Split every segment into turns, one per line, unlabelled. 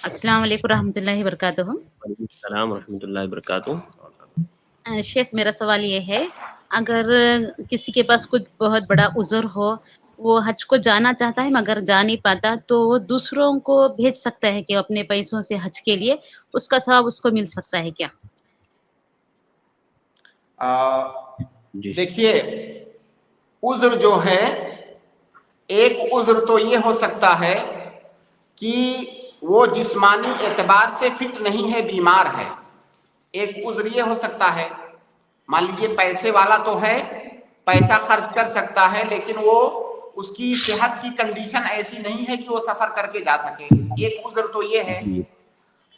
السلام علیکم ورحمۃ اللہ وبرکاتہ۔
وعلیکم السلام ورحمۃ اللہ وبرکاتہ۔
شیخ میرا سوال یہ ہے، اگر کسی کے پاس کچھ بہت بڑا عذر ہو، وہ حج کو جانا چاہتا ہے مگر جا نہیں پاتا، تو وہ دوسروں کو بھیج سکتا ہے کہ اپنے پیسوں سے حج کے لیے اس کا ثواب اس کو مل سکتا ہے کیا؟
دیکھیے، عذر جو ہے، ایک عذر تو یہ ہو سکتا ہے کہ وہ جسمانی اعتبار سے فٹ نہیں ہے، بیمار ہے۔ ایک عذر یہ ہو سکتا ہے، مان لیجیے پیسے والا تو ہے، پیسہ خرچ کر سکتا ہے، لیکن وہ اس کی صحت کی کنڈیشن ایسی نہیں ہے کہ وہ سفر کر کے جا سکے۔ ایک عذر تو یہ ہے۔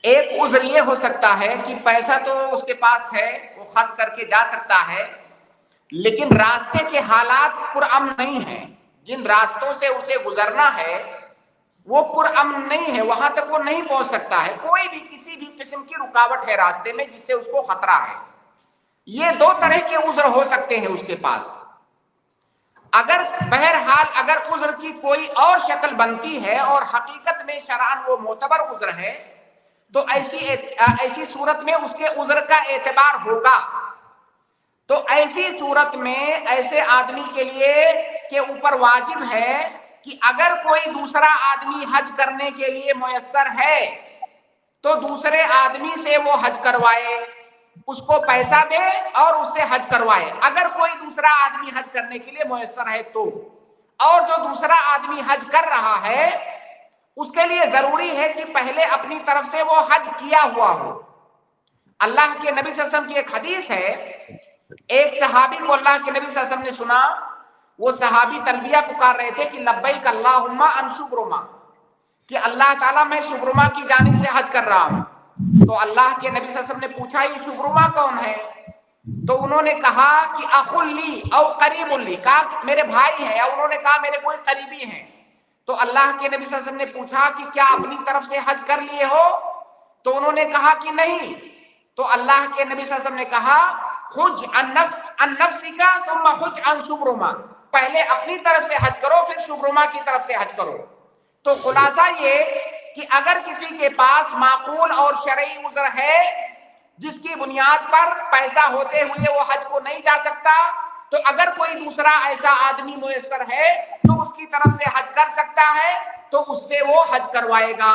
ایک عذر یہ ہو سکتا ہے کہ پیسہ تو اس کے پاس ہے، وہ خرچ کر کے جا سکتا ہے، لیکن راستے کے حالات پرامن نہیں ہیں۔ جن راستوں سے اسے گزرنا ہے وہ پرامن نہیں ہے، وہاں تک وہ نہیں پہنچ سکتا ہے۔ کوئی بھی کسی بھی قسم کی رکاوٹ ہے راستے میں جس سے اس کو خطرہ ہے۔ یہ دو طرح کے عذر ہو سکتے ہیں اس کے پاس۔ اگر بہرحال اگر عذر کی کوئی اور شکل بنتی ہے اور حقیقت میں شرعاً وہ معتبر عذر ہے، تو ایسی صورت میں اس کے عذر کا اعتبار ہوگا۔ تو ایسی صورت میں ایسے آدمی کے لیے کے اوپر واجب ہے کہ اگر کوئی دوسرا آدمی حج کرنے کے لیے میسر ہے تو دوسرے آدمی سے وہ حج کروائے، اس کو پیسہ دے اور اس سے حج کروائے، اگر کوئی دوسرا آدمی حج کرنے کے لیے میسر ہے تو۔ اور جو دوسرا آدمی حج کر رہا ہے اس کے لیے ضروری ہے کہ پہلے اپنی طرف سے وہ حج کیا ہوا ہو۔ اللہ کے نبی صلی اللہ علیہ وسلم کی ایک حدیث ہے، ایک صحابی کو اللہ کے نبی صلی اللہ علیہ وسلم نے سنا، وہ صحابی تلبیہ پکار رہے تھے کہ لبیک اللہم ان شبرما، کہ اللہ تعالیٰ میں شبرما کی جانب سے حج کر رہا ہوں۔ تو اللہ کے نبی صلی اللہ علیہ وسلم نے پوچھا یہ شبرما کون ہے؟ تو انہوں نے کہا کہ اخ لی او قریب لی، کہا میرے بھائی ہیں، یا انہوں نے کہا میرے کوئی قریبی ہیں۔ تو اللہ کے نبی صلی اللہ علیہ وسلم نے پوچھا کہ کیا اپنی طرف سے حج کر لیے ہو؟ تو انہوں نے کہا کہ نہیں۔ تو اللہ کے نبی صلی اللہ علیہ وسلم نے کہا حج عن نفسک ثم حج عن شبرما، پہلے اپنی طرف سے حج کرو پھر شبرما کی طرف سے حج کرو۔ تو خلاصہ یہ کہ اگر کسی کے پاس معقول اور شرعی عذر ہے جس کی بنیاد پر پیسہ ہوتے ہوئے وہ حج کو نہیں جا سکتا، تو اگر کوئی دوسرا ایسا آدمی میسر ہے جو اس کی طرف سے حج کر سکتا ہے تو اس سے وہ حج کروائے گا۔